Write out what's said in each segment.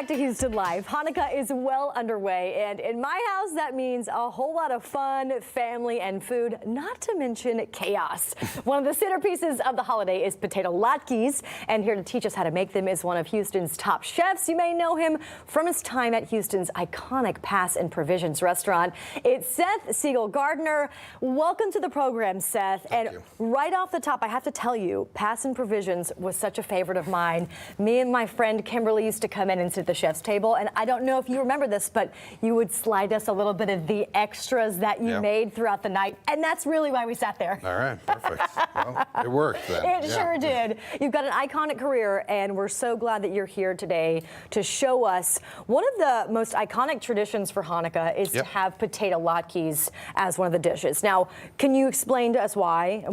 back to Houston Live. Hanukkah is well underway, and in my house, that means a whole lot of fun, family, and food, not to mention chaos. One of the centerpieces of the holiday is potato latkes, and here to teach us how to make them is one of Houston's top chefs. You may know him from his time at Houston's iconic Pass and Provisions restaurant. It's Seth Siegel-Gardner. Welcome to the program, Seth. Thank you. Right off the top, I have to tell you, Pass and Provisions was such a favorite of mine. Me and my friend Kimberly used to come in and sit at the chef's table, and I don't know if you remember this, but you would slide us a little bit of the extras that you made throughout the night, and that's really why we sat there. All right, perfect. Well, it worked then. It sure did. You've got an iconic career, and we're so glad that you're here today to show us one of the most iconic traditions for Hanukkah is to have potato latkes as one of the dishes. Now, can you explain to us why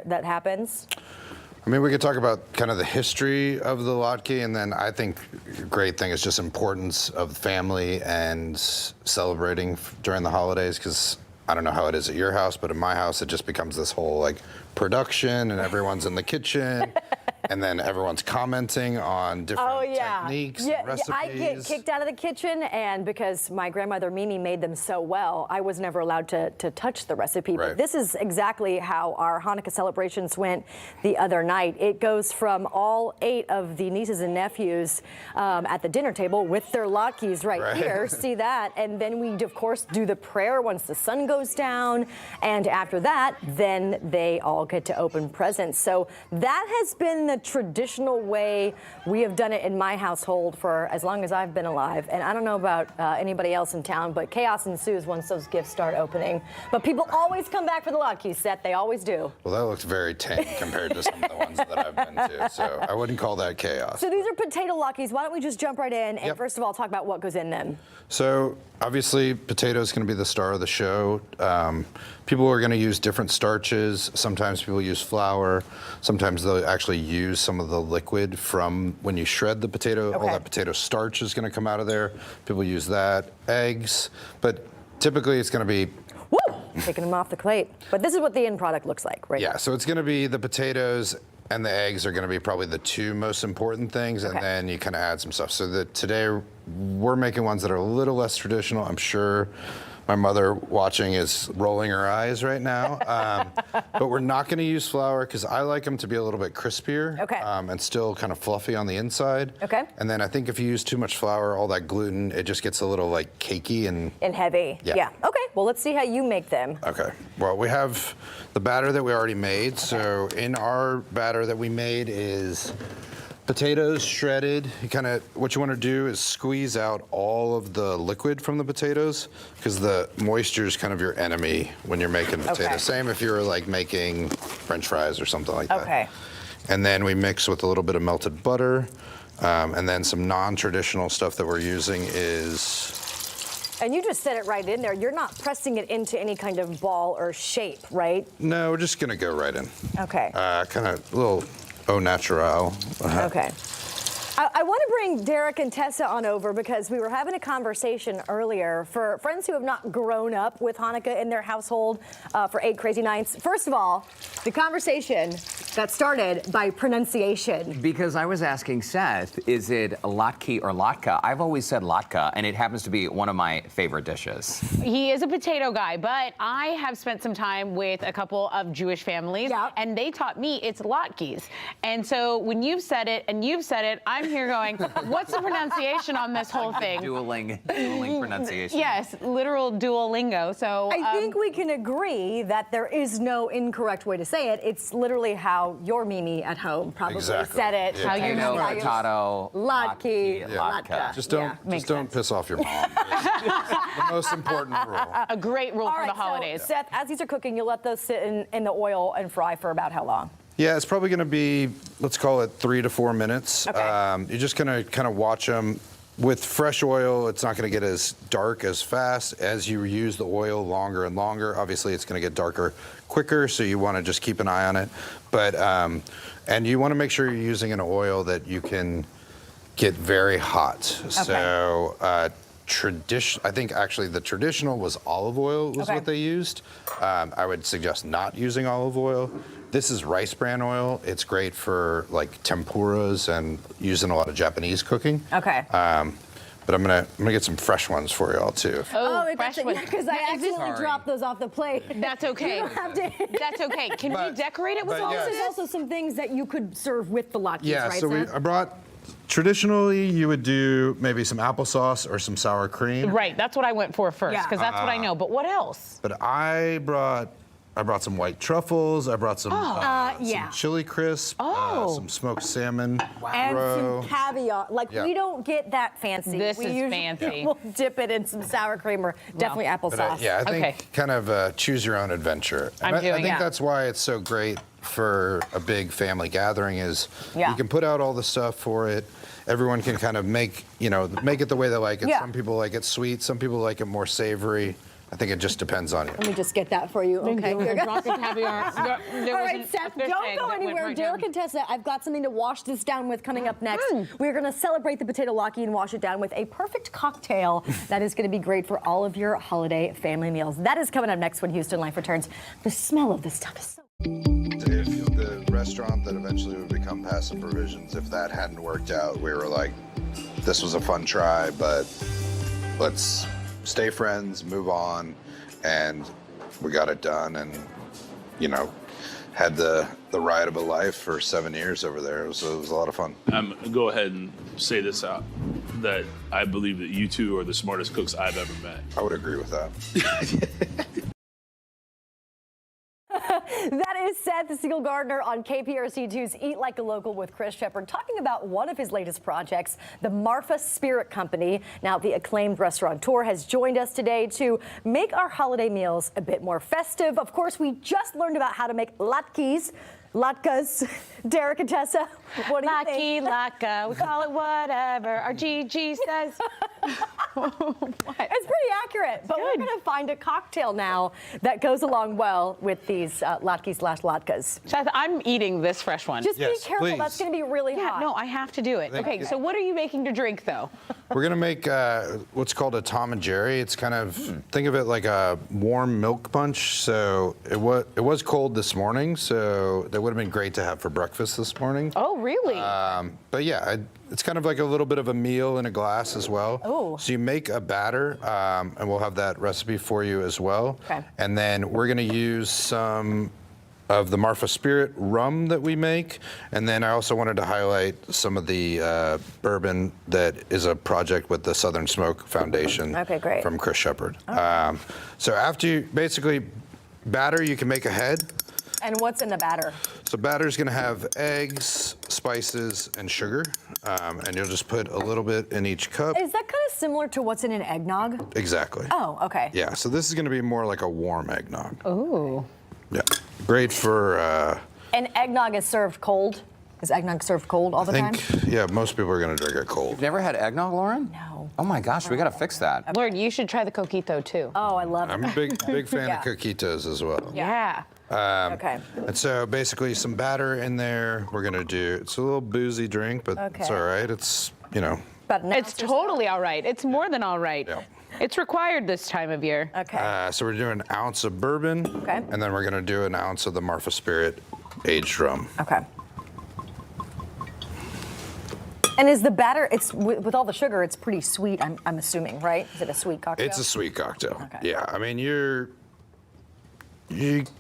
that happens? I mean, we could talk about kind of the history of the latke, and then I think a great thing is just importance of family and celebrating during the holidays, because I don't know how it is at your house, but in my house, it just becomes this whole like production, and everyone's in the kitchen. And then everyone's commenting on different techniques and recipes. I get kicked out of the kitchen, and because my grandmother Mimi made them so well, I was never allowed to touch the recipe. But this is exactly how our Hanukkah celebrations went the other night. It goes from all 8 of the nieces and nephews at the dinner table with their latkes right here. See that? And then we, of course, do the prayer once the sun goes down. And after that, then they all get to open presents. So that has been the traditional way we have done it in my household for as long as I've been alive. And I don't know about anybody else in town, but chaos ensues once those gifts start opening. But people always come back for the latkes, Seth. They always do. Well, that looks very tame compared to some of the ones that I've been to, so I wouldn't call that chaos. So these are potato latkes. Why don't we just jump right in and first of all talk about what goes in them? So obviously, potato is going to be the star of the show. People are going to use different starches. Sometimes people use flour. Sometimes they'll actually use some of the liquid from when you shred the potato. All that potato starch is going to come out of there. People use that. Eggs. But typically it's going to be... Taking them off the plate. But this is what the end product looks like, right? Yeah, so it's going to be the potatoes and the eggs are going to be probably the 2 most important things, and then you kind of add some stuff. So today we're making ones that are a little less traditional. I'm sure my mother watching is rolling her eyes right now. But we're not going to use flour because I like them to be a little bit crispier and still kind of fluffy on the inside. And then I think if you use too much flour, all that gluten, it just gets a little like cakey and heavy. Yeah. Okay. Well, let's see how you make them. Okay. Well, we have the batter that we already made. So in our batter that we made is potatoes shredded. What you want to do is squeeze out all of the liquid from the potatoes, because the moisture is kind of your enemy when you're making potatoes. Same if you're like making French fries or something like that. And then we mix with a little bit of melted butter, and then some non-traditional stuff that we're using is... And you just set it right in there. You're not pressing it into any kind of ball or shape, right? No, we're just gonna go right in. Okay. Kind of a little au naturel. Okay. I want to bring Derek and Tessa on over because we were having a conversation earlier for friends who have not grown up with Hanukkah in their household for 8 crazy nights. First of all, the conversation got started by pronunciation. Because I was asking Seth, is it a latke or latka? I've always said latka, and it happens to be one of my favorite dishes. He is a potato guy, but I have spent some time with a couple of Jewish families, and they taught me it's latkes. And so when you've said it and you've said it, I'm here going, what's the pronunciation on this whole thing? Dueling pronunciation. Yes, literal Duolingo. So I think we can agree that there is no incorrect way to say it. It's literally how your Mimi at home probably said it. How you know potato, latke, latka. Just don't piss off your mom. It's the most important rule. A great rule for the holidays. So, Seth, as these are cooking, you'll let those sit in the oil and fry for about how long? Yeah, it's probably going to be, let's call it 3 to 4 minutes. You're just going to kind of watch them. With fresh oil, it's not going to get as dark as fast. As you use the oil longer and longer, obviously it's going to get darker quicker, so you want to just keep an eye on it. But and you want to make sure you're using an oil that you can get very hot. So I think actually the traditional was olive oil was what they used. I would suggest not using olive oil. This is rice bran oil. It's great for like tempuras and used in a lot of Japanese cooking. but I'm gonna get some fresh ones for y'all too. Oh, because fresh one. I accidentally dropped those off the plate. That's okay. You don't have to. That's okay. Can we decorate it with all There's of this? also some things that you could serve with the latkes, Yeah, right, so Seth? I brought. Traditionally, you would do maybe some applesauce or some sour cream. Right, that's what I went for first, Yeah. because that's what I know. But what else? But I brought some white truffles. I brought some yeah. chili crisp, some smoked salmon, And roe. some caviar. Like, Yeah. we don't get that fancy. This we is usually fancy. We'll dip it in some sour cream or definitely But, applesauce. yeah, I think Okay. kind of choose your own adventure. And I'm doing I think that. that's why it's so great for a big family gathering is Yeah. you can put out all the stuff for it. Everyone can kind of make it the way they like it. Yeah. Some people like it sweet. Some people like it more savory. I think it just depends on you. Let me just get that for you. Okay. Here you go. Drop the caviar. There All was right, a Seth, fish don't egg go that went anywhere. right Derek down. and Tessa, I've got something to wash this down with coming up next. We're going to celebrate the potato latke and wash it down with a perfect cocktail that is going to be great for all of your holiday family meals. That is coming up next when Houston Life returns. The smell of this stuff is so... If the restaurant that eventually would become Passive Provisions, if that hadn't worked out, we were like, this was a fun try, but let's stay friends, move on, and we got it done, and had the ride of a life for 7 years over there. It was a lot of fun. Go ahead and say this out, that I believe that you two are the smartest cooks I've ever met. I would agree with that. That is Seth Siegel-Gardner on KPRC2's Eat Like a Local with Chris Shepard, talking about one of his latest projects, the Marfa Spirit Company. Now, the acclaimed restaurateur has joined us today to make our holiday meals a bit more festive. Of course, we just learned about how to make latkes. Derek and Tessa, what do you think? Latke, we call it whatever. Our Gigi says. It's pretty accurate, but we're going to find a cocktail now that goes along well with these latkes. Seth, I'm eating this fresh one. Just Yes, be careful. please. That's going to be really yeah, hot. no, I have to do it. Thank Okay, you. so what are you making to drink, though? We're gonna make what's called a Tom and Jerry. It's kind of think of it like a warm milk punch. So it was cold this morning, so that would have been great to have for breakfast this morning. Oh, really? But yeah, it's kind of like a little bit of a meal in a glass as well. Oh. So you make a batter, and we'll have that recipe for you as well. Okay. And then we're gonna use some of the Marfa Spirit rum that we make, and then I also wanted to highlight some of the bourbon that is a project with the Southern Smoke Foundation. Okay, great. From Chris Shepard. So after you basically batter, you can make ahead. And what's in the batter? So batter's gonna have eggs, spices, and sugar, and you'll just put a little bit in each cup. Is that kind of similar to what's in an eggnog? Exactly. Oh, okay. Yeah, so this is gonna be more like a warm eggnog. Ooh. Yeah, great for, And eggnog is served cold? Is eggnog served cold all the time? yeah, most people are gonna drink it cold. Never had eggnog, Lauren? No. Oh my gosh, we gotta fix that. Lauren, you should try the coquito, too. Oh, I love it. I'm a big fan Yeah. of coquitos as well. Yeah. Okay. And so basically some batter in there. We're gonna do, it's a little boozy drink, but it's Okay. all right. It's, About an It's ounce or so? totally all right. It's more than all right. Yeah. It's required this time of year. Okay. so we're doing an ounce of bourbon. Okay. And then we're gonna do an ounce of the Marfa Spirit aged rum. Okay. And is the batter, it's with all the sugar, it's pretty sweet, I'm assuming, right? Is it a sweet cocktail? It's a sweet cocktail. Okay. Yeah, I mean, you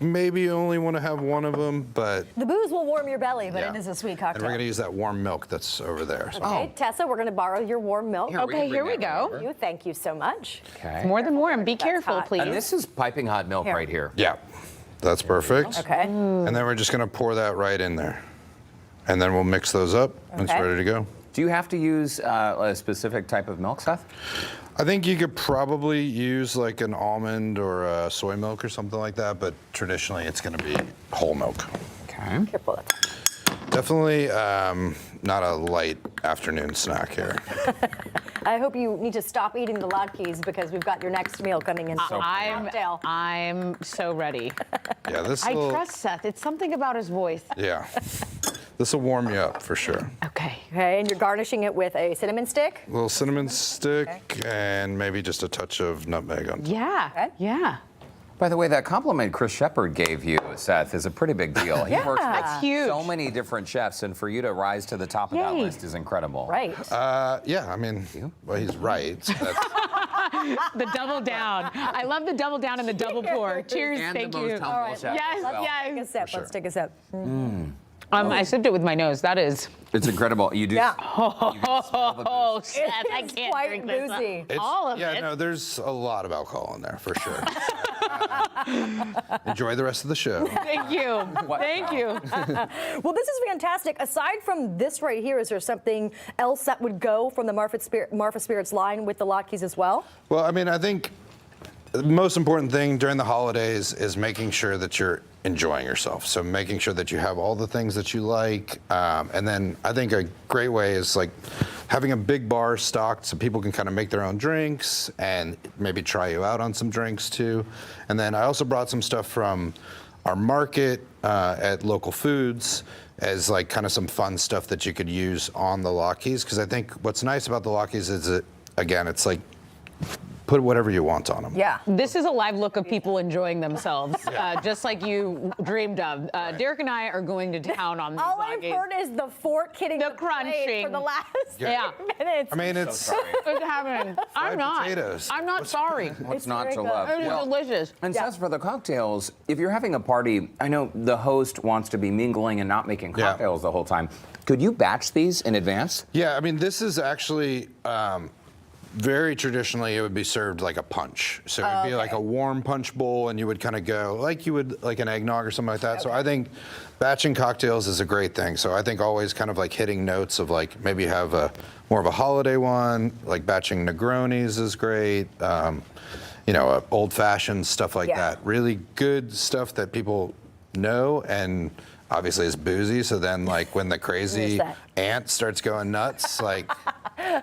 maybe only want to have one of them, but The booze will warm your belly, but yeah. it is a sweet And cocktail. we're going to use that warm milk that's over there. So. Okay, Tessa, we're going to borrow your warm milk. Here, we can Okay, here bring we that go. over. You, thank you so much. Okay. More than warm. Be That's careful, hot. please. And this is piping hot milk Here. right here. Yeah, that's perfect. Okay. And then we're just going to pour that right in there. And then we'll mix those up. And it's Okay. ready to go. Do you have to use a specific type of milk, Seth? I think you could probably use like an almond or a soy milk or something like that, but traditionally it's going to be whole milk. Okay. Careful. Definitely not a light afternoon snack here. I hope you need to stop eating the latkes because we've got your next meal coming in. So cocktail. I'm so ready. Yeah, this I will, trust Seth. It's something about his voice. yeah, this will warm you up for sure. Okay. Okay, and you're garnishing it with a cinnamon stick. A little cinnamon stick and maybe just a touch of nutmeg on top. Yeah. Okay. Yeah. By the way, that compliment Chris Shepard gave you, Seth, is a pretty big deal. He works with That's huge. so many different chefs, and for you to rise to the top of that Yay. list is incredible. Right. Yeah, I mean, well, he's right. So that's, The double down. I love the double down and the double pour. Cheers. And thank the you. most humble chef Yes, as well. Take a yes. sip. Let's take a sip. I sipped it with my nose. That is. It's incredible. You do. Yeah. You can smell the Oh, booze. Seth, I It's can't quite drink this. boozy. it's, All of yeah, it. no, there's a lot of alcohol in there for sure. Enjoy the rest of the show. Thank you. Thank you. Well, this is fantastic. Aside from this right here, is there something else that would go from the Marfa Spirits line with the latkes as well? Well, I mean, I think the most important thing during the holidays is making sure that you're enjoying yourself. So making sure that you have all the things that you like. And then I think a great way is like having a big bar stocked so people can kind of make their own drinks and maybe try you out on some drinks too. And then I also brought some stuff from our market at Local Foods as like kind of some fun stuff that you could use on the latkes. Because I think what's nice about the latkes is that, again, it's like put whatever you want on them. Yeah. This is a live look of people enjoying themselves, just like you dreamed of. Derek and I are going to town on these All I've latkes. heard is the fork hitting The the plate crunching. for the last Yeah. 3 minutes. I mean, it's It's happening. I'm not. potatoes. I'm not sorry. What's It's not very to good. love? It is Well, delicious. And Yeah. Seth, for the cocktails, if you're having a party, I know the host wants to be mingling and not making Yeah. cocktails the whole time. Could you batch these in advance? Yeah, I mean, this is actually very traditionally it would be served like a punch. So it'd be like a warm punch bowl, and you would kind of go like you would like an eggnog or something like that. So I think batching cocktails is a great thing. So I think always kind of like hitting notes of like maybe have a more of a holiday one, like batching Negronis is great. You know, old fashioned stuff like Yeah. that. Really good stuff that people know and. Obviously, it's boozy, so then, like, when the crazy that? aunt starts going nuts, like,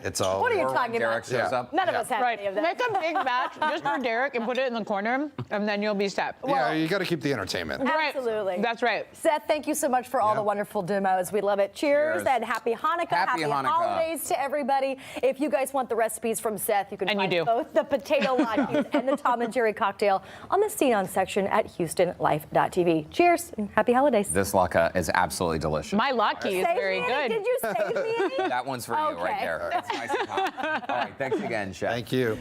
it's all. What are you Or when talking Derek about? shows up? None of us have Right. any of that. Make a big batch just for Derek and put it in the corner, and then you'll be set. Yeah, you got to keep the entertainment. Right. Absolutely. That's right. Seth, thank you so much for all Yeah. the wonderful demos. We love it. Cheers, Cheers. and happy Hanukkah. Happy Hanukkah. holidays to everybody. If you guys want the recipes from Seth, you can And you find do. both the potato latkes and the Tom and Jerry cocktail on the See On section at HoustonLife.tv. Cheers and happy holidays. This latke is absolutely delicious. My latke is Save very me good. any? Did you save me any? That one's for you right Okay. there. It's nice and hot. All right, thanks again, Chef. Thank you.